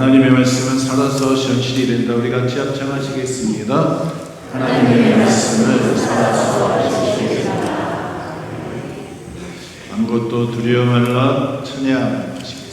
하나님의 말씀은 살아서 현실이 된다. 우리 같이 합창하시겠습니다. 하나님의 말씀은 살아서 현실이 된다. 아무것도 두려워 말라. 찬양하시겠습니다.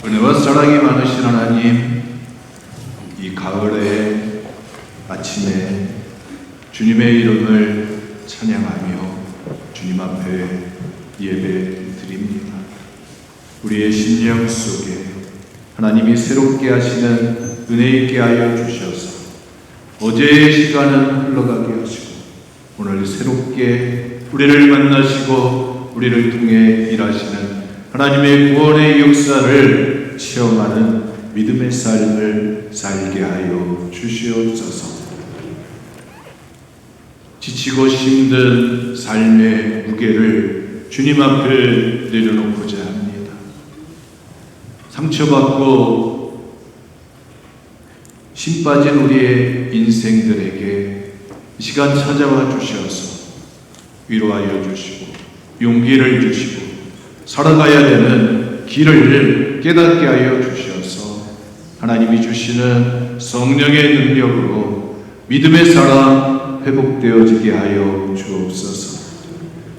은혜와 사랑이 많으신 하나님, 이 가을의 아침에 주님의 이름을 찬양하며 주님 앞에 예배 드립니다. 우리의 심령 속에 하나님이 새롭게 하시는 은혜 있게 하여 주셔서 어제의 시간은 흘러가게 하시고 오늘 새롭게 우리를 만나시고 우리를 통해 일하시는 하나님의 구원의 역사를 체험하는 믿음의 삶을 살게 하여 주시옵소서. 지치고 힘든 삶의 무게를 주님 앞에 내려놓고자 합니다. 상처받고 힘 빠진 우리의 인생들에게 이 시간 찾아와 주셔서 위로하여 주시고 용기를 주시고 살아가야 되는 길을 깨닫게 하여 주셔서 하나님이 주시는 성령의 능력으로 믿음의 사람 회복되어지게 하여 주옵소서.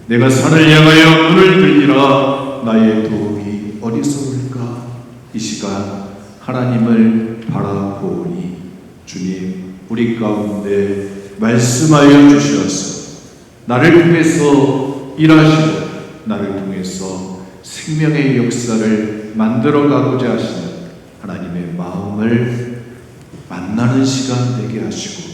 내가 산을 향하여 눈을 들리라 나의 도움이 어디서 올까? 이 시간 하나님을 바라보니 주님 우리 가운데 말씀하여 주셔서 나를 통해서 일하시고 나를 통해서 생명의 역사를 만들어 가고자 하시는 하나님의 마음을 만나는 시간 되게 하시고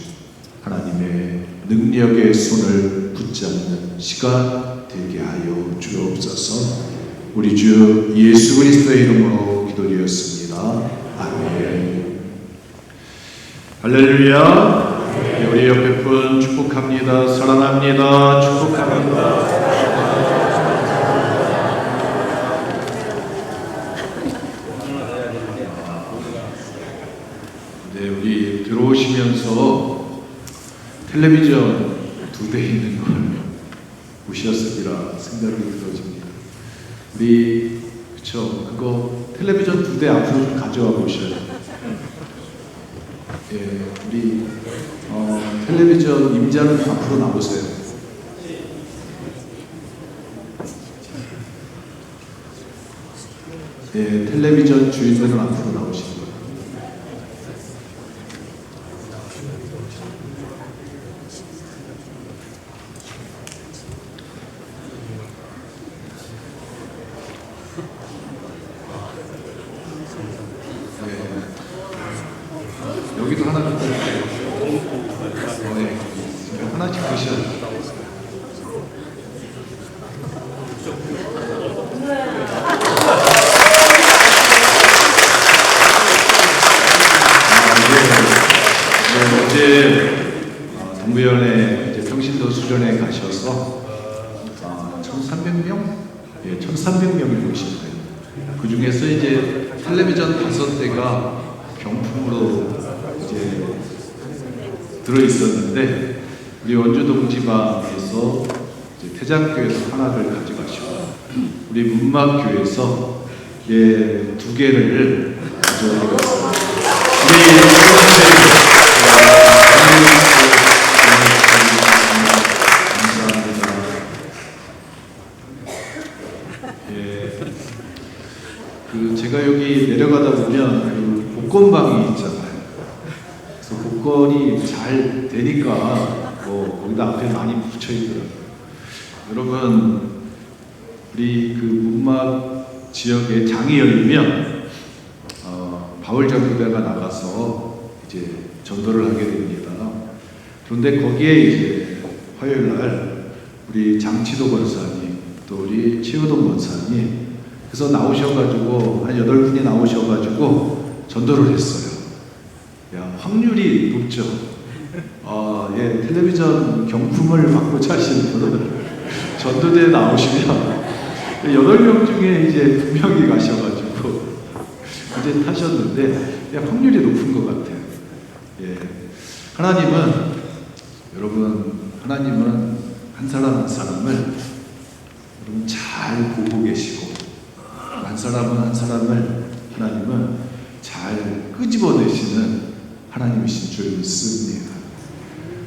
능력의 손을 붙잡는 시간 되게 하여 주옵소서. 우리 주 예수 그리스도의 이름으로 기도드렸습니다. 아멘. 할렐루야. 네, 우리 옆에 분 축복합니다. 사랑합니다. 축복합니다. 네, 우리 들어오시면서 텔레비전 2대 있는 걸 보셨으리라 생각이 들어집니다. 우리 그쵸, 그거 텔레비전 2대 앞으로 가져와 보셔요. 예, 우리 텔레비전 임자는 앞으로 나오세요. 예, 텔레비전 주인들은 앞으로 나오시는 거예요. 여기도 하나 갖다 줄게요. 네, 하나씩 드셔요. 어제 동부연에 평신도 수련회 가셔서 1,300명? 예, 1,300명이 오신 거예요. 그 중에서 이제 텔레비전 5대가 경품으로 이제 들어있었는데 우리 원주 동지방에서 태장교에서 하나를 가져가시고 우리 문막교에서 2개를 가져가셨습니다. 감사합니다. 예, 제가 여기 내려가다 보면 복권방이 있잖아요. 그래서 복권이 잘 되니까 거기다 앞에 많이 붙여 있더라고요. 여러분, 우리 그 문막 지역에 장이 열리면 바울장교대가 나가서 이제 전도를 하게 됩니다. 그런데 거기에 이제 화요일 날 우리 장치도 권사님, 또 우리 최우동 권사님, 그래서 나오셔가지고 한 8분이 나오셔가지고 전도를 했어요. 야, 확률이 높죠. 예, 텔레비전 경품을 받고자 하시는 분은 전도대에 나오시면 8명 중에 이제 2명이 가셔가지고 이제 타셨는데 확률이 높은 것 같아요. 예, 하나님은 한 사람 한 사람을 여러분 잘 보고 계시고 한 사람을 하나님은 잘 끄집어내시는 하나님이신 줄 믿습니다.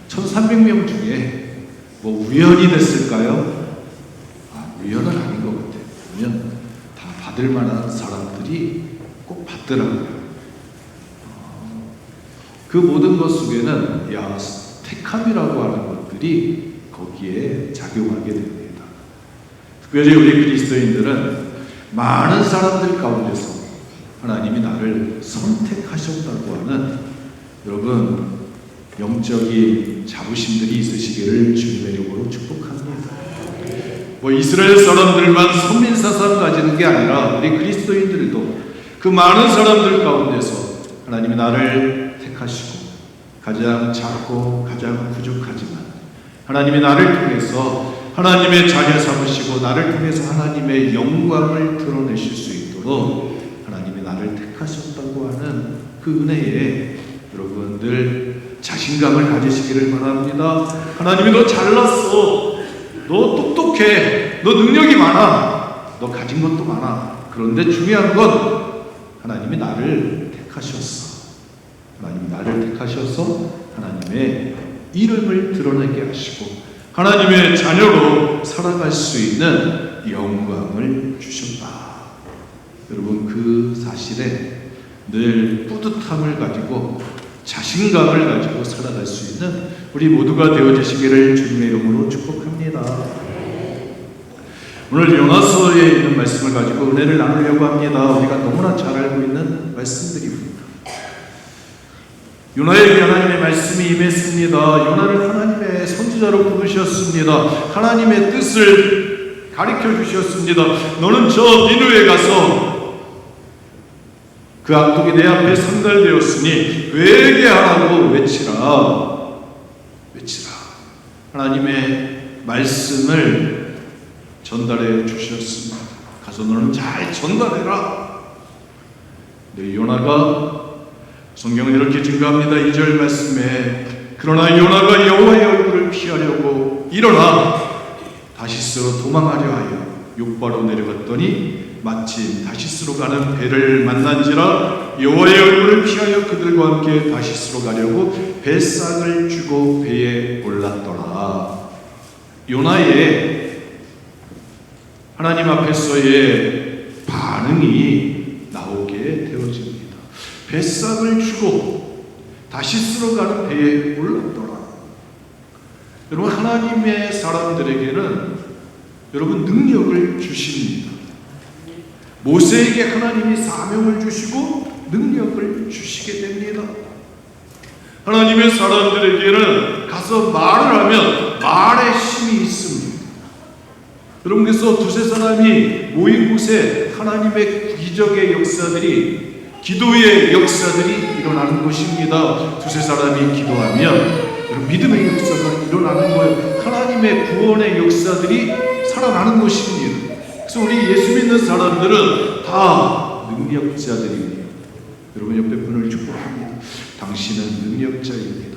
1,300명 중에 우연이 됐을까요? 우연은 아닌 것 같아요. 왜냐면 다 받을 만한 사람들이 꼭 받더라고요. 그 모든 것 속에는 택함이라고 하는 것들이 거기에 작용하게 됩니다. 특별히 우리 그리스도인들은 많은 사람들 가운데서 하나님이 나를 선택하셨다고 하는 여러분 영적인 자부심들이 있으시기를 주님의 이름으로 축복합니다. 이스라엘 사람들만 선민사상 가지는 게 아니라 우리 그리스도인들도 그 많은 사람들 가운데서 하나님이 나를 택하시고 가장 작고 가장 부족하지만 하나님이 나를 통해서 하나님의 자녀 삼으시고 나를 통해서 하나님의 영광을 드러내실 수 있도록 하나님이 나를 택하셨다고 하는 그 은혜에 여러분들 자신감을 가지시기를 바랍니다. 하나님이 너 잘났어, 너 똑똑해, 너 능력이 많아, 너 가진 것도 많아. 그런데 중요한 건 하나님이 나를 택하셨어. 하나님이 나를 택하셔서 하나님의 이름을 드러내게 하시고 하나님의 자녀로 살아갈 수 있는 영광을 주셨다. 여러분 그 사실에 늘 뿌듯함을 가지고 자신감을 가지고 살아갈 수 있는 우리 모두가 되어주시기를 주님의 이름으로 축복합니다. 오늘 요나서에 있는 말씀을 가지고 은혜를 나누려고 합니다. 우리가 너무나 잘 알고 있는 말씀들입니다. 요나에게 하나님의 말씀이 임했습니다. 요나를 하나님의 선지자로 부르셨습니다. 하나님의 뜻을 가르쳐 주셨습니다. 너는 저 니느웨에 가서 그 악독이 내 앞에 상달되었으니 회개하라고 외치라. 하나님의 말씀을 전달해 주셨습니다. 가서 너는 잘 전달해라. 네, 요나가 성경은 이렇게 증거합니다. 2절 말씀에 그러나 요나가 여호와의 얼굴을 피하려고 일어나 다시스로 도망하려 하여 욥바로 내려갔더니 마침 다시스로 가는 배를 만난지라 여호와의 얼굴을 피하여 그들과 함께 다시스로 가려고 배싹을 주고 배에 올랐더라. 요나의 하나님 앞에서의 반응이 나오게 되어집니다. 배싹을 주고 다시스로 가는 배에 올랐더라. 여러분, 하나님의 사람들에게는 여러분 능력을 주십니다. 모세에게 하나님이 사명을 주시고 능력을 주시게 됩니다. 하나님의 사람들에게는 가서 말을 하면 말의 힘이 있습니다. 여러분께서 두세 사람이 모인 곳에 하나님의 기적의 역사들이, 기도의 역사들이 일어나는 것입니다. 두세 사람이 기도하면 믿음의 역사가 일어나는 거예요. 하나님의 구원의 역사들이 살아나는 것입니다. 그래서 우리 예수 믿는 사람들은 다 능력자들입니다. 여러분 옆에 분을 축복합니다. 당신은 능력자입니다.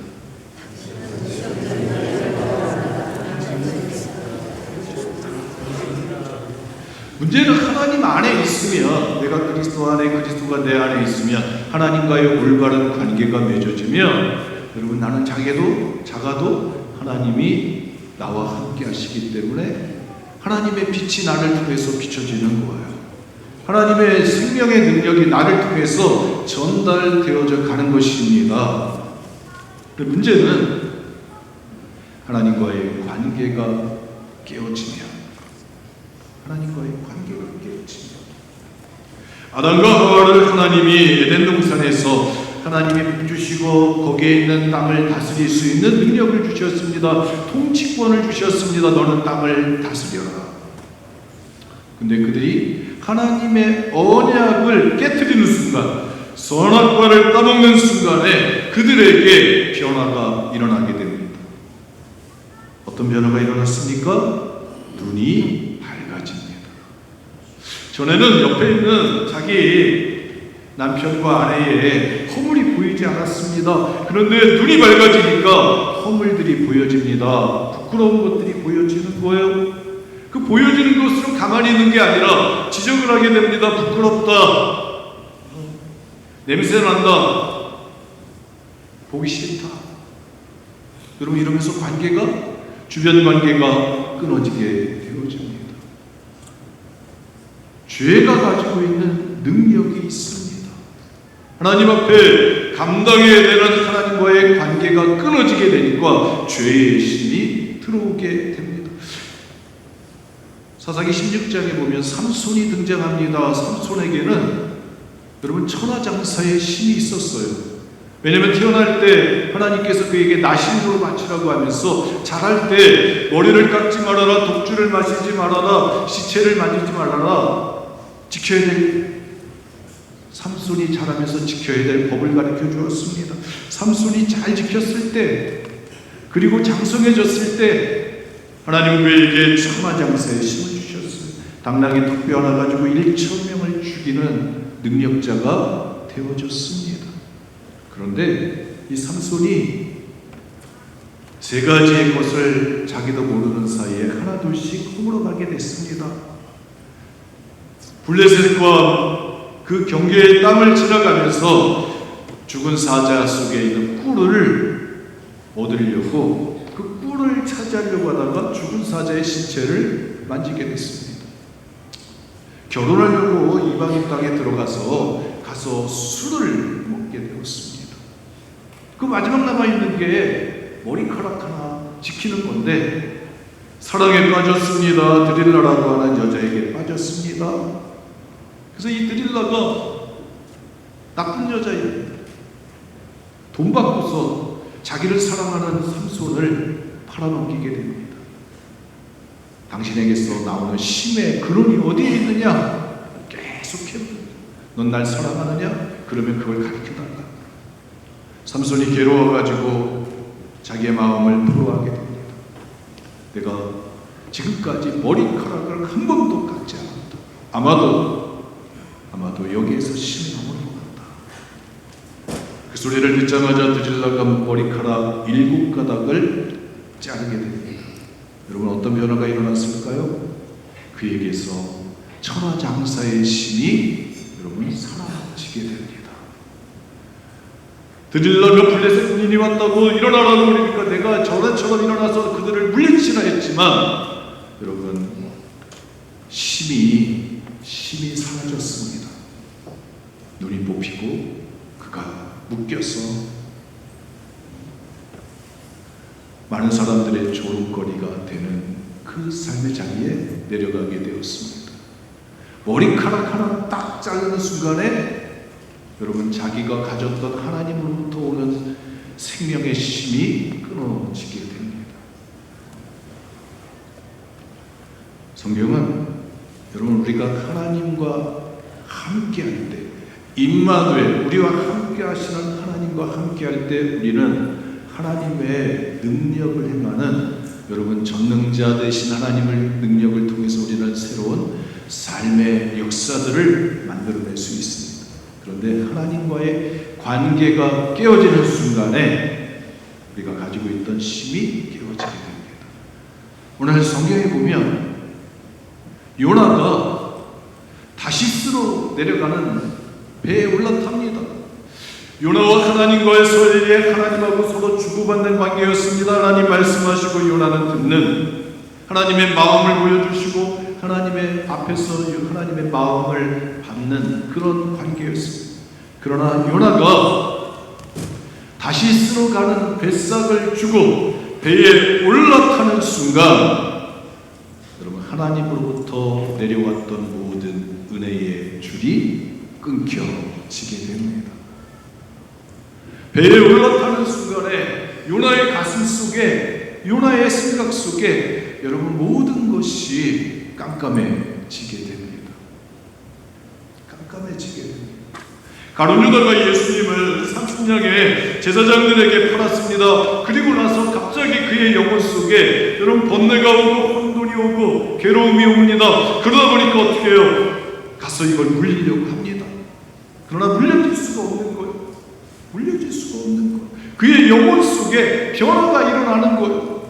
문제는 하나님 안에 있으면, 내가 그리스도 안에, 그리스도가 내 안에 있으면 하나님과의 올바른 관계가 맺어지면 여러분 나는 작아도 하나님이 나와 함께 하시기 때문에 하나님의 빛이 나를 통해서 비춰지는 거예요. 하나님의 생명의 능력이 나를 통해서 전달되어져 가는 것입니다. 문제는 하나님과의 관계가 깨어지면, 아담과 하와를 하나님이 에덴 동산에서 하나님이 주시고 거기에 있는 땅을 다스릴 수 있는 능력을 주셨습니다. 통치권을 주셨습니다. 너는 땅을 다스려라. 근데 그들이 하나님의 언약을 깨트리는 순간, 선악과를 따먹는 순간에 그들에게 변화가 일어나게 됩니다. 어떤 변화가 일어났습니까? 눈이 밝아집니다. 전에는 옆에 있는 자기 남편과 아내의 허물이 보이지 않았습니다. 그런데 눈이 밝아지니까 허물들이 보여집니다. 부끄러운 것들이 보여지는 거예요. 그 보여지는 것으로 가만히 있는 게 아니라 지적을 하게 됩니다. 부끄럽다. 냄새 난다. 보기 싫다. 여러분, 이러면서 주변 관계가 끊어지게 되어집니다. 죄가 가지고 있는 능력이 있습니다. 하나님 앞에 감당해야 되는 하나님과의 관계가 끊어지게 되니까 죄의 신이 들어오게 됩니다. 사사기 16장에 보면 삼손이 등장합니다. 삼손에게는 여러분 천하장사의 신이 있었어요. 왜냐하면 태어날 때 하나님께서 그에게 나신으로 바치라고 하면서 자랄 때 머리를 깎지 말아라, 독주를 마시지 말아라, 시체를 만지지 말아라, 지켜야 될, 삼손이 자라면서 지켜야 될 법을 가르쳐 주었습니다. 삼손이 잘 지켰을 때, 그리고 장성해졌을 때 하나님은 그에게 천하장사의 신을 주셨어요. 당나귀 턱 베어놔 가지고 1,000명을 죽이는 능력자가 되어졌습니다. 그런데 이 삼손이 세 가지의 것을 자기도 모르는 사이에 하나둘씩 허물어가게 됐습니다. 블레셋과 그 경계의 땅을 지나가면서 죽은 사자 속에 있는 꿀을 얻으려고 그 꿀을 차지하려고 하다가 죽은 사자의 신체를 만지게 됐습니다. 결혼하려고 이방인 땅에 들어가서 술을 먹게 되었습니다. 그 마지막 남아있는 게 머리카락 하나 지키는 건데 사랑에 빠졌습니다. 드릴라라고 하는 여자에게 빠졌습니다. 그래서 이 드릴라가 나쁜 여자입니다. 돈 받고서 자기를 사랑하는 삼손을 팔아넘기게 됩니다. 당신에게서 나오는 심의 근원이 어디에 있느냐? 계속해요. 넌 날 사랑하느냐? 그러면 그걸 가르쳐달라. 삼손이 괴로워가지고 자기의 마음을 토로하게 됩니다. 내가 지금까지 머리카락을 한 번도 깎지 않았다. 아마도 여기에서 심이 나오는 것 같다. 그 소리를 듣자마자 드질라가 머리카락 7가닥을 자르게 됩니다. 여러분, 어떤 변화가 일어났을까요? 그에게서 천하장사의 심이 여러분 사라지게 됩니다. 드질라가 블레셋 군인이 왔다고 일어나라고 그러니까 내가 전에처럼 일어나서 그들을 물리치라 했지만 여러분, 심이 사라졌습니다. 눈이 뽑히고 그가 묶여서 많은 사람들의 조롱거리가 되는 그 삶의 자리에 내려가게 되었습니다. 머리카락 하나 딱 자르는 순간에 여러분, 자기가 가졌던 하나님으로부터 오는 생명의 힘이 끊어지게 됩니다. 성경은 여러분, 우리가 하나님과 함께할 때, 임마누엘, 우리와 함께 하시는 하나님과 함께할 때 우리는 하나님의 능력을 행하는 여러분, 전능자 되신 하나님의 능력을 통해서 우리는 새로운 삶의 역사들을 만들어낼 수 있습니다. 그런데 하나님과의 관계가 깨어지는 순간에 우리가 가지고 있던 힘이 깨어지게 됩니다. 오늘 성경에 보면 요나가 다시스로 내려가는 배에 올라탑니다. 요나와 하나님과의 사이에 하나님하고 서로 주고받는 관계였습니다. 하나님 말씀하시고 요나는 듣는, 하나님의 마음을 보여주시고 하나님의 앞에서 하나님의 마음을 받는 그런 관계였습니다. 그러나 요나가 다시스로 가는 뱃삭을 주고 배에 올라타는 순간 여러분, 하나님으로부터 내려왔던 모든 은혜의 줄이 끊겨지게 됩니다. 배에 올라타는 순간에 요나의 가슴 속에, 요나의 생각 속에 여러분, 모든 것이 깜깜해지게 됩니다. 깜깜해지게 됩니다. 가룟 유다가 예수님을 삼순양의 제사장들에게 팔았습니다. 그리고 나서 갑자기 그의 영혼 속에 여러분, 번뇌가 오고 혼돈이 오고 괴로움이 옵니다. 그러다 보니까 어떻게 해요? 가서 이걸 물리려고 합니다. 그러나 물려질 수가 없는 거예요. 물려질 수가 없는 거예요. 그의 영혼 속에 변화가 일어나는 거예요.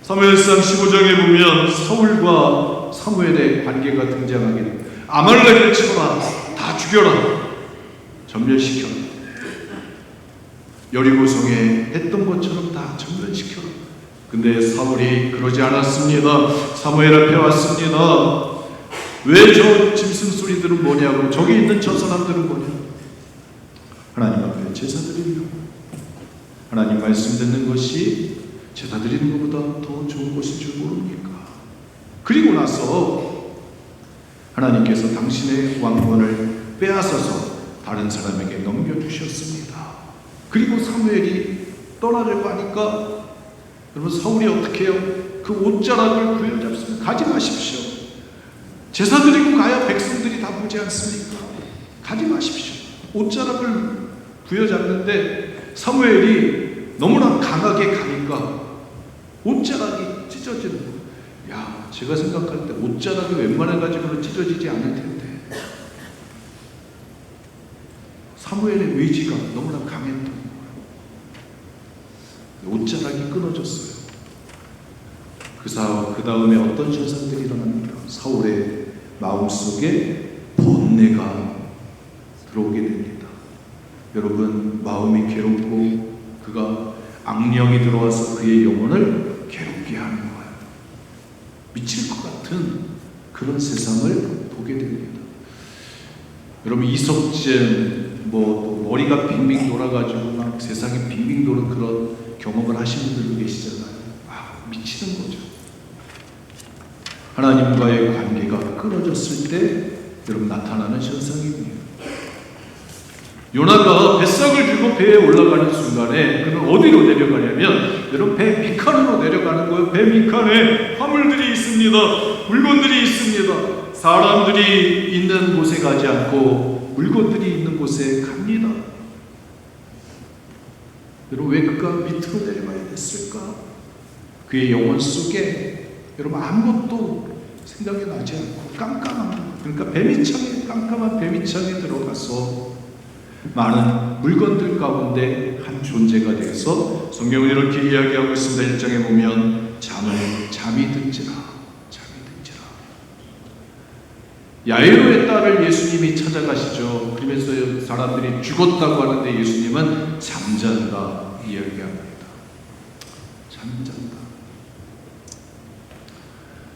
사무엘상 15장에 보면 사울과 사무엘의 관계가 등장하게 됩니다. 아말렉을 쳐라, 다 죽여라, 전멸시켜라. 여리고성에 했던 것처럼 다 전멸시켜라. 근데 사울이 그러지 않았습니다. 사무엘 앞에 왔습니다. 왜 저 짐승 소리들은 뭐냐고, 저기 있는 저 사람들은 뭐냐고. 하나님 앞에 제사 드리려고. 하나님 말씀 듣는 것이 제사 드리는 것보다 더 좋은 것인 줄 모릅니까? 그리고 나서 하나님께서 당신의 왕권을 빼앗아서 다른 사람에게 넘겨주셨습니다. 그리고 사무엘이 떠나려고 하니까 여러분, 사울이 어떻게 해요? 그 옷자락을 부여잡습니다. 가지 마십시오. 제사 드리고 가야 백성들이 다 보지 않습니까? 가지 마십시오. 옷자락을 부여잡는데 사무엘이 너무나 강하게 가니까 옷자락이 찢어지는 거예요. 야, 제가 생각할 때 옷자락이 웬만해가지고는 찢어지지 않을 텐데 사무엘의 의지가 너무나 강했던 거예요. 옷자락이 끊어졌어요. 그 다음에 어떤 현상들이 일어납니까? 사울의 마음속에 번뇌가 들어오게 됩니다. 여러분, 마음이 괴롭고 그가 악령이 들어와서 그의 영혼을 괴롭게 하는 거예요. 미칠 것 같은 그런 세상을 보게 됩니다. 여러분, 이석증, 머리가 빙빙 돌아가지고 막 세상에 빙빙 도는 그런 경험을 하시는 분들도 계시잖아요. 미치는 거죠. 하나님과의 관계가 끊어졌을 때 여러분, 나타나는 현상입니다. 요나가 뱃삭을 들고 배에 올라가는 순간에 그는 어디로 내려가냐면 여러분 배 밑칸으로 내려가는 거예요. 배 밑칸에 화물들이 있습니다. 물건들이 있습니다. 사람들이 있는 곳에 가지 않고 물건들이 있는 곳에 갑니다. 여러분 왜 그가 밑으로 내려가야 됐을까? 그의 영혼 속에 여러분 아무것도 생각이 나지 않고 깜깜합니다. 그러니까 배밑창에 깜깜한 배밑창에 들어가서 많은 물건들 가운데 한 존재가 되어서 성경은 이렇게 이야기하고 있습니다. 1장에 보면 잠이 든지라. 야이로의 딸을 예수님이 찾아가시죠. 그러면서 사람들이 죽었다고 하는데 예수님은 잠잔다 이야기합니다. 잠잔다.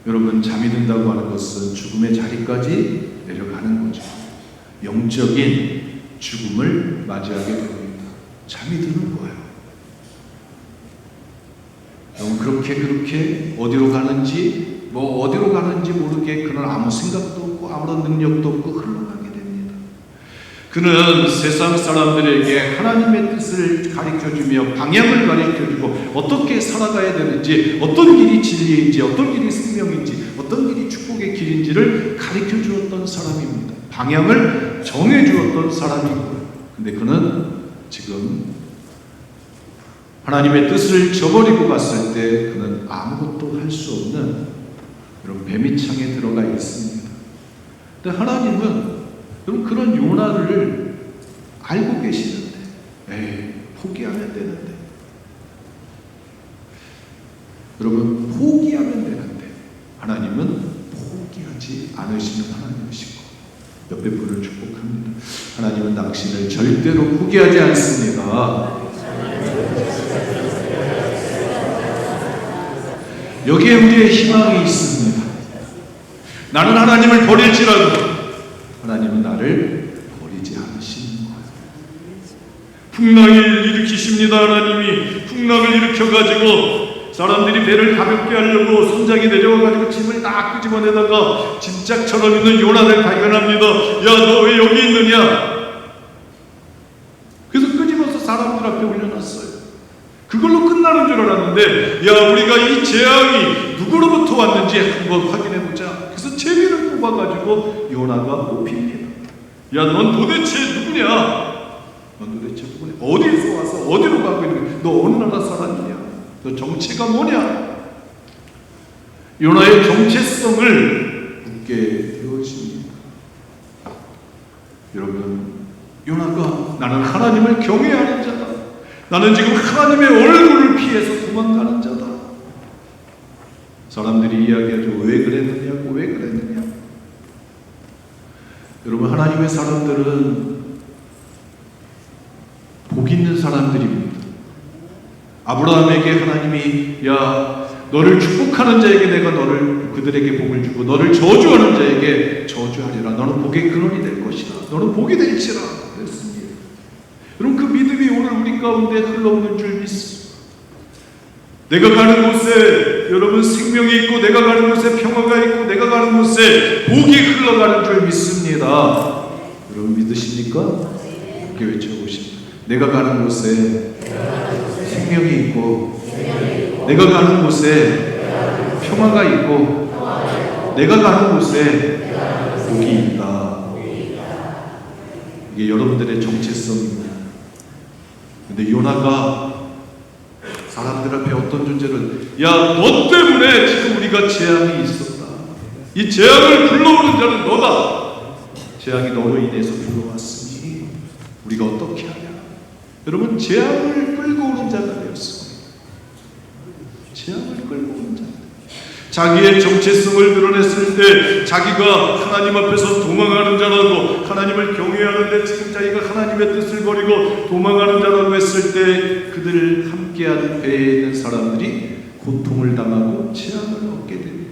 여러분 잠이 든다고 하는 것은 죽음의 자리까지 내려가는 거죠. 영적인 죽음을 맞이하게 됩니다. 잠이 드는 거예요. 여러분 그렇게 어디로 가는지 모르게 그는 아무 생각도 없고 아무런 능력도 없고 흘러가게 됩니다. 그는 세상 사람들에게 하나님의 뜻을 가르쳐주며 방향을 가르쳐주고 어떻게 살아가야 되는지, 어떤 길이 진리인지, 어떤 길이 생명인지, 어떤 길이 축복의 길인지를 가르쳐주었던 사람입니다. 방향을 정해주었던 사람이고요. 근데 그는 지금 하나님의 뜻을 저버리고 갔을 때 그는 아무것도 할 수 없는 그런 배밑창에 들어가 있습니다. 근데 하나님은 그런 요나를 알고 계시는데 포기하면 되는데 여러분 포기하면 되는데 하나님은 포기하지 않으시는 하나님이시고 옆에 분을 축복합니다. 하나님은 당신을 절대로 포기하지 않습니다. 여기에 우리의 희망이 있습니다. 나는 하나님을 버릴지라도 하나님은 나를 버리지 않으시는 거예요. 풍랑을 일으키십니다. 하나님이 풍랑을 일으켜가지고 사람들이 배를 가볍게 하려고 선장이 내려와가지고 짐을 딱 끄집어내다가 짐짝처럼 있는 요나를 발견합니다. 야, 너 왜 여기 있느냐? 그래서 끄집어서 사람들 앞에 올려놨어요. 그걸로 끝나는 줄 알았는데 야, 우리가 이 재앙이 누구로부터 왔는지 한번 확인해보자. 그래서 제비를 뽑아가지고 요나가 뽑힙니다. 야, 넌 도대체 누구냐? 어디서 와서 어디로 가고 있는 거야? 너 어느 나라 사람이냐? 너 정체가 뭐냐? 요나의 정체성을 묻게 되어집니다. 여러분, 요나가 나는 하나님을 경외하는 자다. 나는 지금 하나님의 얼굴을 피해서 도망가는 자다. 사람들이 이야기하죠. 왜 그랬느냐고, 왜 그랬느냐. 여러분, 하나님의 사람들은 복 있는 사람들입니다. 아브라함에게 하나님이 야, 너를 축복하는 자에게 내가 그들에게 복을 주고 너를 저주하는 자에게 저주하리라. 너는 복의 근원이 될 것이라. 너는 복이 될지라. 그랬습니다. 여러분, 그 믿음이 오늘 우리 가운데 흘러오는 줄 믿습니다. 내가 가는 곳에 여러분 생명이 있고 내가 가는 곳에 평화가 있고 내가 가는 곳에 복이 흘러가는 줄 믿습니다. 여러분 믿으십니까? 이렇게 외쳐보십시오. 내가 가는 곳에 생명이 있고 내가 가는 곳에 평화가 있고 내가 가는 곳에 복이 있다. 이게 여러분들의 정체성입니다. 근데 요나가 사람들 앞에 어떤 존재를 야, 너 때문에 지금 우리가 재앙이 있었다. 이 재앙을 불러오는 자는 너다. 재앙이 너로 인해서 불러왔으니 우리가 어떻게 하냐. 여러분, 재앙을 끌고 오는 자가 되었습니다. 재앙을 끌고 오는 자. 자기의 정체성을 드러냈을 때 자기가 하나님 앞에서 도망하는 자라고 하나님을 경외하는데 지금 자기가 하나님의 뜻을 버리고 도망하는 자라고 했을 때 그들을 함께하는 배에 있는 사람들이 고통을 당하고 재앙을 얻게 됩니다.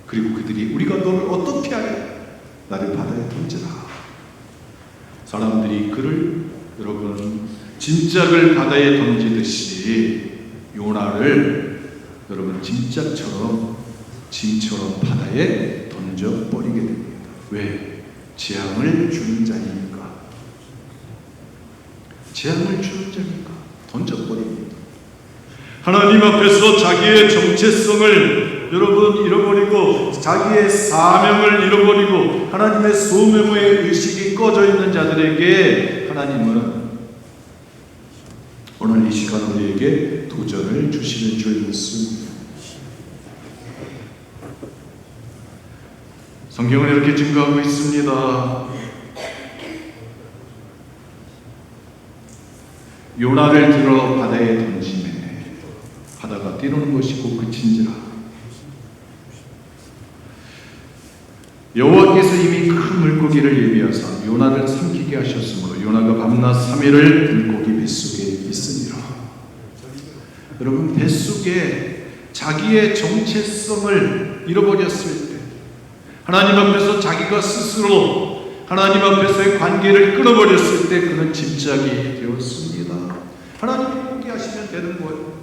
그리고 그들이 우리가 너를 어떻게 하냐? 나를 바다에 던지라. 사람들이 그를 여러분 짐짝을 바다에 던지듯이 요나를 여러분 짐짝처럼 짐처럼 바다에 던져버리게 됩니다. 왜? 재앙을 주는 자니까. 재앙을 주는 자니까 던져버립니다. 하나님 앞에서 자기의 정체성을 여러분 잃어버리고 자기의 사명을 잃어버리고 하나님의 소명의 의식이 꺼져 있는 자들에게 하나님은 오늘 이 시간 우리에게 도전을 주시는 줄 믿습니다. 성경은 이렇게 증거하고 있습니다. 요나를 들어 바다에 던지매 바다가 뛰노는 것이 곧 그친지라. 여호와께서 이미 큰 물고기를 예비하사 요나를 삼키게 하셨으므로 요나가 밤낮 3일을 물고기 뱃속에 있으니라. 여러분, 뱃속에 자기의 정체성을 잃어버렸을 때, 하나님 앞에서 자기가 스스로 하나님 앞에서의 관계를 끊어버렸을 때 그는 짐짝이 되었습니다. 하나님이 포기하시면 되는 거예요.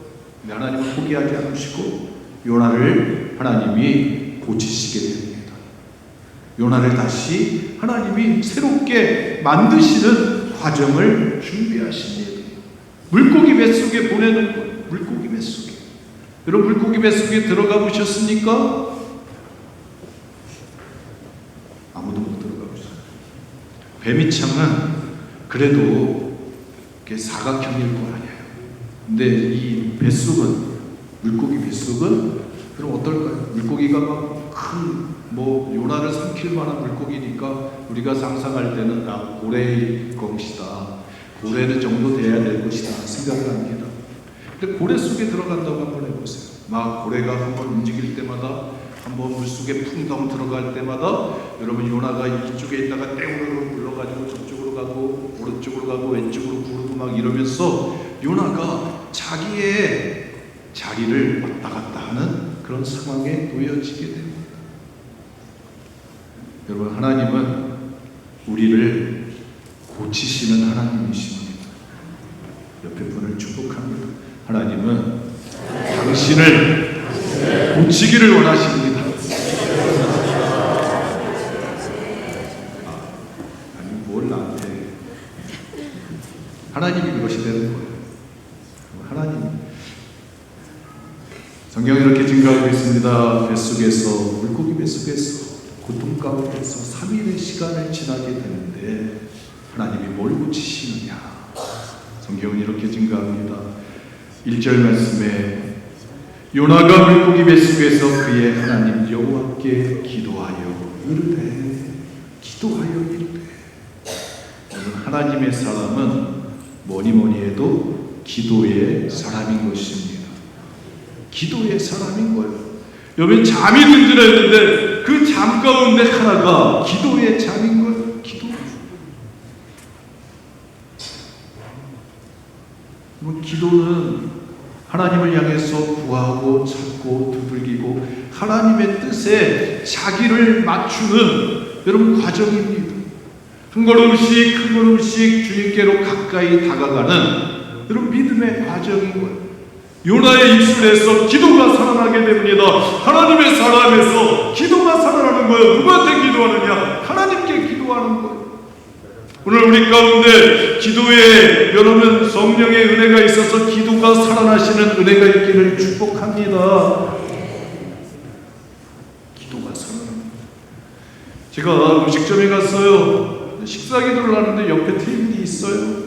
근데 하나님은 포기하지 않으시고 요나를 하나님이 고치시게 됩니다. 요나를 다시 하나님이 새롭게 만드시는 과정을 준비하십니다. 물고기 뱃속에 보내는 거예요. 물고기 뱃속에. 여러분, 물고기 뱃속에 들어가 보셨습니까? 아무도 못 들어가 보셨어요. 배미창은 그래도 사각형일 거 아니에요. 근데 이 뱃속은, 물고기 뱃속은 그럼 어떨까요? 물고기가 막 큰 요나를 삼킬 만한 물고기니까 우리가 상상할 때는 고래의 것이다, 고래 정도 돼야 될 것이다 생각을 합니다. 근데 고래 속에 들어간다고 한번 해보세요. 막 고래가 한번 움직일 때마다, 한번 물속에 풍덩 들어갈 때마다 여러분, 요나가 이쪽에 있다가 떼우르르 불러가지고 저쪽으로 가고 오른쪽으로 가고 왼쪽으로 구르고 막 이러면서 요나가 자기의 자리를 왔다 갔다 하는 그런 상황에 놓여지게 됩니다. 여러분, 하나님은 우리를 고치시는 하나님이십니다. 옆에 분을 축복합니다. 하나님은 당신을 고치기를 원하십니다. 아니, 뭘 나한테. 하나님이 그것이 되는 거예요. 하나님. 성경이 이렇게 증거하고 있습니다. 뱃속에서, 물고기 뱃속에서 고통 가운데서 3일의 시간을 지나게 되는데 하나님이 뭘 고치시느냐. 성경은 이렇게 증거합니다. 1절 말씀에 요나가 물고기 뱃속에서 그의 하나님 여호와께 기도하여 이르되 여러분, 하나님의 사람은 뭐니 해도 기도의 사람인 것입니다. 기도의 사람인 거예요. 여러분, 잠이 든들었는데 그 잠 가운데 하나가 기도의 잠인 거예요. 기도. 기도는 하나님을 향해서 구하고 찾고 두들기고 하나님의 뜻에 자기를 맞추는 여러분 과정입니다. 한 걸음씩 한 걸음씩 주님께로 가까이 다가가는 여러분 믿음의 과정인 거예요. 요나의 입술에서 기도가 살아나게 됩니다. 하나님의 사람에서 기도가 살아나는 거예요. 누구한테 기도하느냐? 하나님께 기도하는 거예요. 오늘 우리 가운데 기도에 여러분 성령의 은혜가 있어서 기도가 살아나시는 은혜가 있기를 축복합니다. 기도가 살아납니다. 제가 음식점에 갔어요. 식사 기도를 하는데 옆에 테이블이 있어요.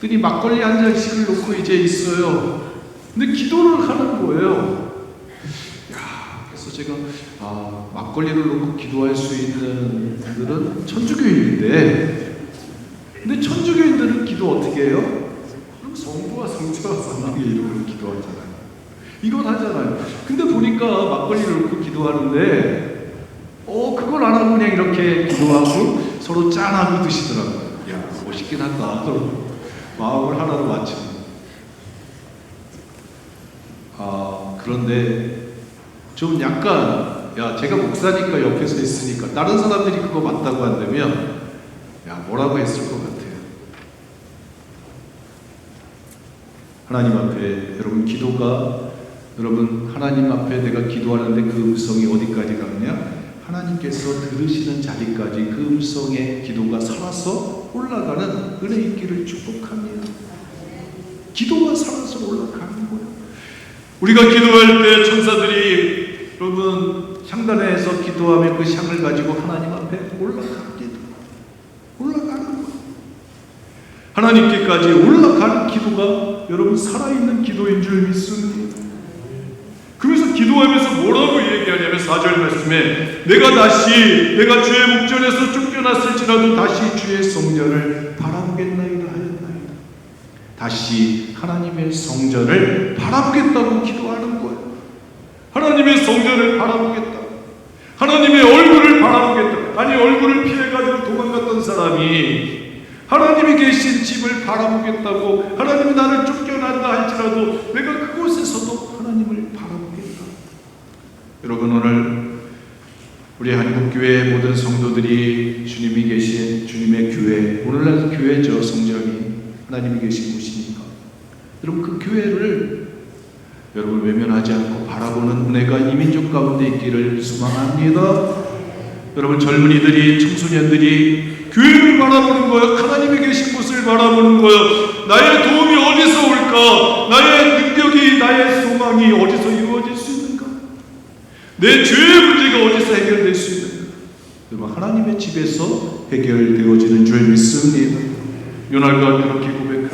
그랬더니 막걸리 한 잔씩을 놓고 이제 있어요. 근데 기도를 하는 거예요. 그래서 제가 막걸리를 놓고 기도할 수 있는 분들은 천주교인인데, 근데 천주교인들은 기도 어떻게 해요? 그럼 성부와 성자와 사랑의 이름으로 기도하잖아요. 이건 하잖아요. 근데 보니까 막걸리를 놓고 기도하는데 그걸 안 하고 그냥 이렇게 기도하고 서로 짠하고 드시더라고요. 멋있긴 하다. 마음을 하나로 맞추는. 그런데 좀 약간 제가 목사니까 옆에서 있으니까 다른 사람들이 그거 맞다고 한다면 뭐라고 했을 것 같아요. 하나님 앞에 여러분 기도가 여러분 하나님 앞에 내가 기도하는데 그 음성이 어디까지 가느냐? 하나님께서 들으시는 자리까지 그 음성의 기도가 살아서 올라가는 은혜 있기를 축복합니다. 기도가 살아서 올라가는 거예요. 우리가 기도할 때 천사들이 여러분 향단에서 기도하며 그 향을 가지고 하나님 앞에 올라갑니다. 올라가는 거예요. 하나님께까지 올라가는 기도가 여러분 살아있는 기도인 줄 믿습니다. 그래서 기도하면서 뭐라고 얘기하냐면 4절 말씀에 내가 주의 목전에서 쫓겨났을지라도 다시 주의 성전을 바라보겠나이다 하였나이다. 다시 하나님의 성전을 바라보겠다고 기도하는 거예요. 하나님의 성전을 바라보겠다. 하나님의 얼굴을 바라보겠다. 아니 얼굴을 피해가지고 도망갔던 사람이 하나님이 계신 집을 바라보겠다고, 하나님이 나를 쫓겨난다 할지라도 내가 그곳에서도 하나님을 바라보겠다. 여러분, 오늘 우리 한국교회 모든 성도들이 주님이 계신 주님의 교회, 오늘날 교회죠. 성전이 하나님이 계신 곳이니까 여러분 그 교회를 여러분 외면하지 않고 바라보는 은혜가 이 민족 가운데 있기를 소망합니다. 여러분 젊은이들이, 청소년들이 교회를 바라보는 거예요. 하나님이 계신 곳을 바라보는 거예요. 나의 도움이 어디서 올까? 나의 능력이, 나의 소망이 어디서 이루어질 수 있는가? 내 죄의 문제가 어디서 해결될 수 있는가? 여러분 하나님의 집에서 해결되어지는 줄 믿습니다. 요나가 그렇게 고백합니다.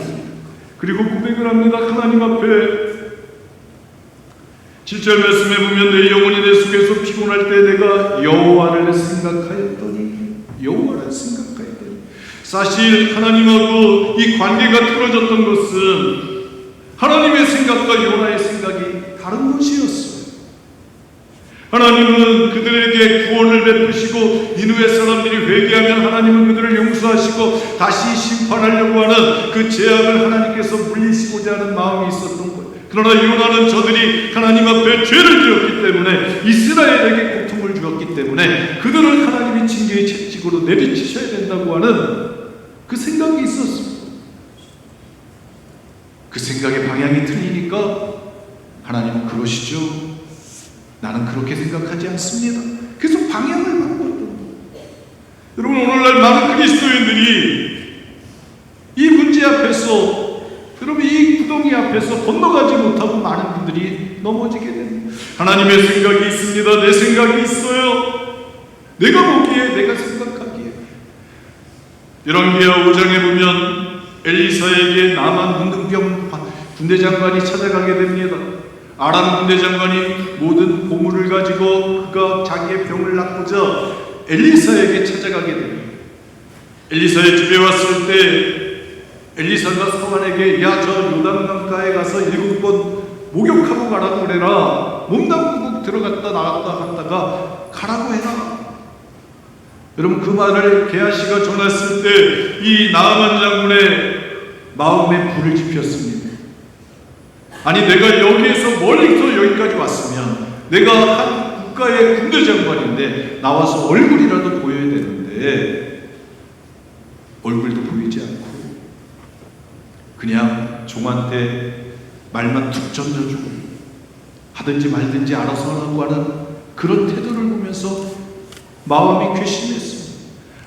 그리고 고백을 합니다. 하나님 앞에 7절 말씀에 보면 내 영혼이 내 속에서 피곤할 때 내가 여호와를 생각하였더니 사실 하나님하고 이 관계가 틀어졌던 것은 하나님의 생각과 요나의 생각이 다른 것이었어요. 하나님은 그들에게 구원을 베푸시고 니느웨 사람들이 회개하면 하나님은 그들을 용서하시고 다시 심판하려고 하는 그 재앙을 하나님께서 물리시고자 하는 마음이 있었던 거예요. 그러나 요나는 저들이 하나님 앞에 죄를 지었기 때문에, 이스라엘에게 고통을 주었기 때문에 그들을 하나님이 징계의 채찍으로 내리치셔야 된다고 하는 그 생각이 있었습니다. 그 생각의 방향이 틀리니까 하나님은 그러시죠. 나는 그렇게 생각하지 않습니다. 그래서 방향을 바꿨던 거예요. 여러분 오늘날 많은 그리스도인들이 이 문제 앞에서, 여러분 이 구덩이 앞에서 건너가지 못하고 많은 분들이 넘어지게 됩니다. 하나님의 생각이 있습니다. 내 생각이 있어요. 내가 보기에, 내가 생각하기에. 열왕기하 5장에 보면 엘리사에게 나만 문둥병 군대장관이 찾아가게 됩니다. 아람 군대장관이 모든 보물을 가지고 그가 자기의 병을 낫고자 엘리사에게 찾아가게 됩니다. 엘리사의 집에 왔을 때 엘리사가 사환에게 야, 저 요단강가에 가서 7번 목욕하고 가라고 그래라. 몸담고 들어갔다 나갔다 갔다가 가라고 해라. 여러분 그 말을 게하시가 전했을 때 이 나아만 장군의 마음에 불을 지폈습니다. 아니 내가 여기에서 멀리서 여기까지 왔으면 내가 한 국가의 군대장관인데 나와서 얼굴이라도 보여야 되는데 얼굴도 보이지 않고 그냥 종한테 말만 툭 던져주고 하든지 말든지 알아서 하라고 하는 그런 태도를 보면서 마음이 괘씸했습니다.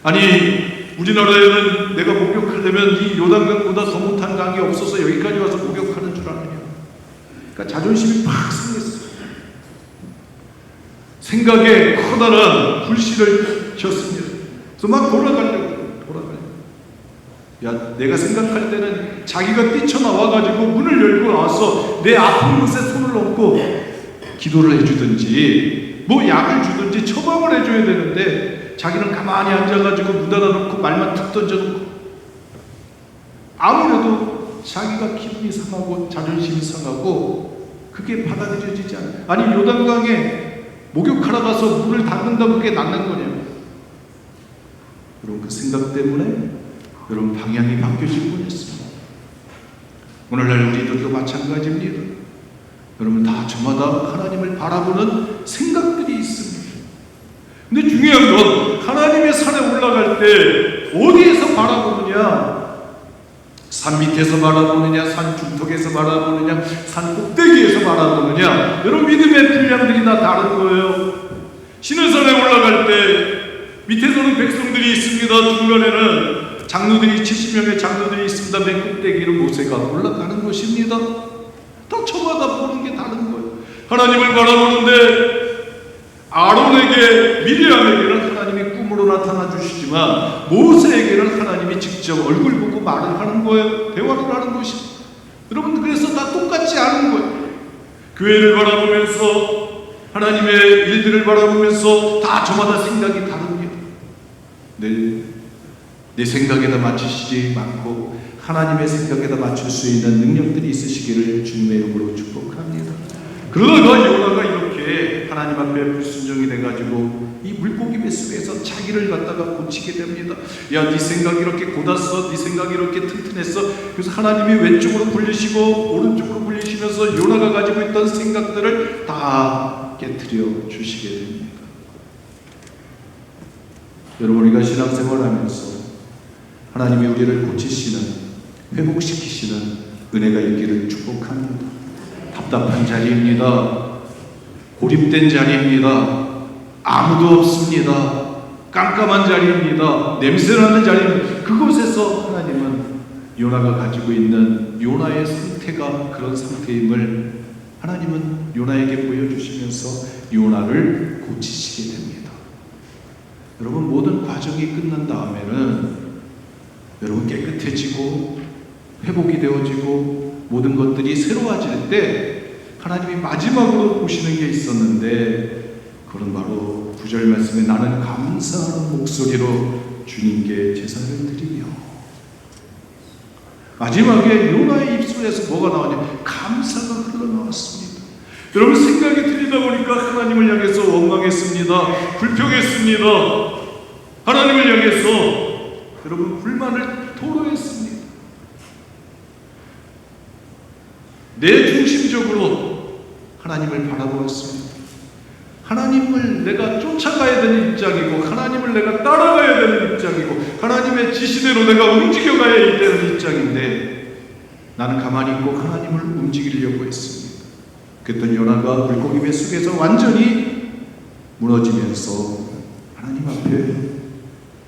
아니 우리나라에는 내가 목욕하려면 이 요단강보다 더 못한 강이 없어서 여기까지 와서 목욕하는 줄 아느냐. 그러니까 자존심이 팍 상했어요. 생각에 커다란 불씨를 켰습니다. 그래서 막 돌아가려고. 야, 내가 생각할 때는 자기가 뛰쳐나와가지고 문을 열고 나와서 내 아픈 곳에 손을 얹고 기도를 해주든지 뭐 약을 주든지 처방을 해줘야 되는데 자기는 가만히 앉아가지고 문 닫아놓고 말만 툭 던져놓고 아무래도 자기가 기분이 상하고 자존심이 상하고 그게 받아들여지지 않아요. 아니 요단강에 목욕하러 가서 문을 닫는다고 그게 낫는 거냐고. 여러분 그 생각 때문에 여러분 방향이 바뀌어질 뻔했습니다. 오늘날 우리들도 마찬가지입니다. 여러분 다 저마다 하나님을 바라보는 생각들이 있습니다. 근데 중요한 건 하나님의 산에 올라갈 때 어디에서 바라보느냐, 산 밑에서 바라보느냐, 산 중턱에서 바라보느냐, 산 꼭대기에서 바라보느냐, 여러분 믿음의 분량들이 다 다른 거예요. 시내산에 올라갈 때 밑에서는 백성들이 있습니다. 중간에는 장로들이 70명의 장로들이 있습니다. 맨 꼭대기로 모세가 올라가는 것입니다. 다 저마다 보는 게 다른 거예요. 하나님을 바라보는데 아론에게 미리암에게는 하나님이 꿈으로 나타나 주시지만 모세에게는 하나님이 직접 얼굴 보고 말을 하는 거예요. 대화를 하는 것입니다. 여러분, 그래서 다 똑같지 않은 거예요. 교회를 바라보면서 하나님의 일들을 바라보면서 다 저마다 생각이 다릅니다. 내 생각에다 맞추시지 않고 하나님의 생각에다 맞출 수 있는 능력들이 있으시기를 주님의 이름으로 축복합니다. 그러다가 요나가 이렇게 하나님 앞에 불순종이 돼가지고 이 물고기 뱃속에서 자기를 갖다가 고치게 됩니다. 야, 네 생각이 이렇게 곧았어, 네 생각이 이렇게 튼튼했어. 그래서 하나님이 왼쪽으로 굴리시고 오른쪽으로 굴리시면서 요나가 가지고 있던 생각들을 다 깨트려 주시게 됩니다. 여러분, 우리가 신앙생활을 하면서 하나님이 우리를 고치시는, 회복시키시는 은혜가 있기를 축복합니다. 답답한 자리입니다. 고립된 자리입니다. 아무도 없습니다. 깜깜한 자리입니다. 냄새나는 자리입니다. 그곳에서 하나님은 요나가 가지고 있는 요나의 상태가 그런 상태임을 하나님은 요나에게 보여주시면서 요나를 고치시게 됩니다. 여러분, 모든 과정이 끝난 다음에는 여러분 깨끗해지고 회복이 되어지고 모든 것들이 새로워질 때 하나님이 마지막으로 보시는 게 있었는데, 그건 바로 9절 말씀에 나는 감사하는 목소리로 주님께 제사를 드리며. 마지막에 요나의 입술에서 뭐가 나오냐? 감사가 흘러나왔습니다. 여러분, 생각이 틀리다 보니까 하나님을 향해서 원망했습니다. 불평했습니다. 하나님을 향해서 여러분 불만을 토로했습니다. 내 중심적으로 하나님을 바라보았습니다. 하나님을 내가 쫓아가야 되는 입장이고 하나님을 내가 따라가야 되는 입장이고 하나님의 지시대로 내가 움직여가야 되는 입장인데 나는 가만히 있고 하나님을 움직이려고 했습니다. 그랬더니 요나가 물고기 뱃속에서 완전히 무너지면서 하나님 앞에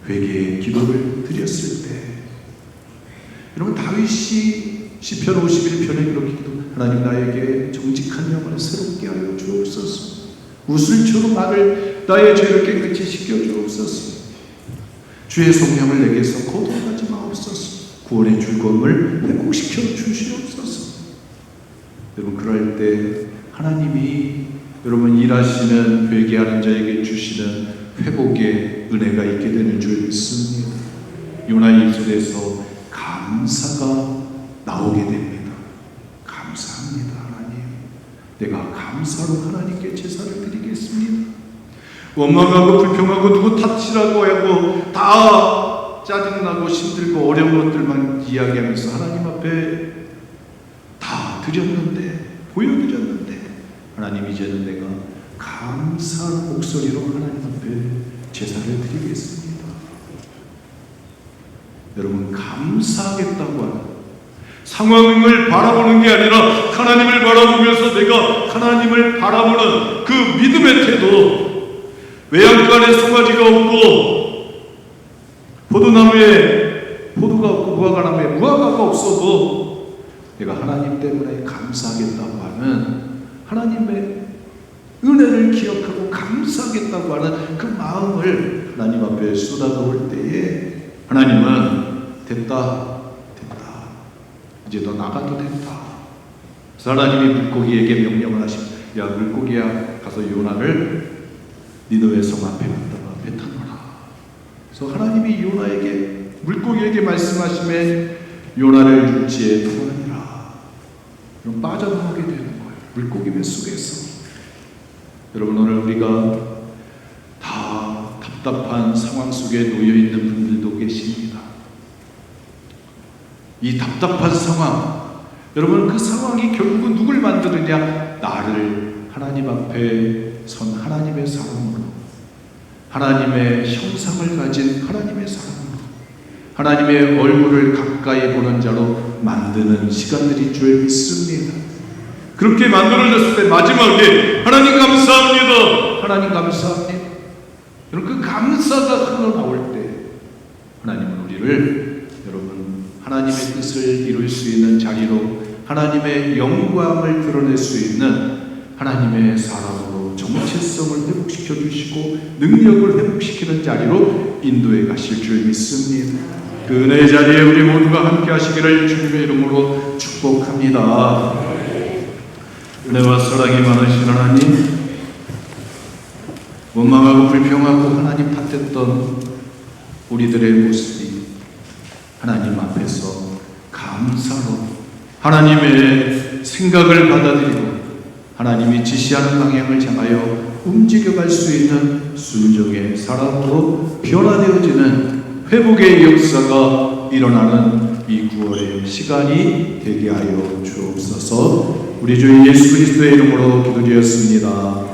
회개의 기도를 드렸을 때, 여러분, 다윗이 시편 51편에 이렇게 기도, 하나님 나에게 정직한 영을 새롭게 하여 주옵소서. 우슬처럼 나의 죄를 깨끗이 씻겨 주옵소서. 주의 성령을 내게서 거두어가지 마옵소서. 구원의 즐거움을 회복시켜 주시옵소서. 여러분, 그럴 때 하나님이 여러분 일하시는 회개하는 자에게 주시는 회복의 은혜가 있게 되는 줄 믿습니다. 요나의 입술에서 감사가 나오게 됩니다. 감사합니다, 하나님. 내가 감사로 하나님께 제사를 드리겠습니다. 원망하고 불평하고 누구 탓이라고 하고 다 짜증나고 힘들고 어려운 것들만 이야기하면서 하나님 앞에 다 드렸는데, 보여드렸는데, 하나님 이제는 내가 감사한 목소리로 하나님 앞에 제사를 드리겠습니다. 여러분, 감사하겠다고 하는 상황을 바라보는 게 아니라 하나님을 바라보면서 내가 하나님을 바라보는 그 믿음의 태도. 외양간에 송아지가 없고 포도나무에 포도가 없고 무화과나무에 무화과가 없어도 내가 하나님 때문에 감사하겠다고 하는 하나님의 은혜를 기억하고 감사하겠다고 하는 그 마음을 하나님 앞에 쏟아놓을 때에 하나님은 됐다, 이제 너 나가도 된다. 그래서 하나님이 물고기에게 명령을 하십니다. 야, 물고기야, 가서 요나를 니느웨 성 앞에 갔다가 뱉어놓으라. 그래서 하나님이 요나에게, 물고기에게 말씀하심에 요나를 육지에 토하니라. 그럼 빠져나오게 되는 거예요. 물고기 뱃속에서. 여러분, 오늘 우리가 다 답답한 상황 속에 놓여있는 분들도 계십니다. 이 답답한 상황, 여러분, 그 상황이 결국은 누굴 만드느냐? 나를 하나님 앞에 선 하나님의 사람으로, 하나님의 형상을 가진 하나님의 사람으로, 하나님의 얼굴을 가까이 보는 자로 만드는 시간들인 줄 믿습니다. 그렇게 만들어졌을 때 마지막에 하나님 감사합니다, 하나님 감사합니다. 여러분, 그 감사가 흘러나올 때 하나님은 우리를 하나님의 뜻을 이룰 수 있는 자리로 하나님의 영광을 드러낼 수 있는 하나님의 사람으로 정체성을 회복시켜 주시고 능력을 회복시키는 자리로 인도해 가실 줄 믿습니다. 그 은혜의 자리에 우리 모두가 함께 하시기를 주님의 이름으로 축복합니다. 은혜와 사랑이 많으신 하나님, 원망하고 불평하고 하나님 탓했던 우리들의 모습이 하나님 앞에서 감사로 하나님의 생각을 받아들이고 하나님이 지시하는 방향을 향하여 움직여갈 수 있는 순종의 사람으로 변화되어지는 회복의 역사가 일어나는 이 9월의 시간이 되게 하여 주옵소서. 우리 주 예수 그리스도의 이름으로 기도드렸습니다.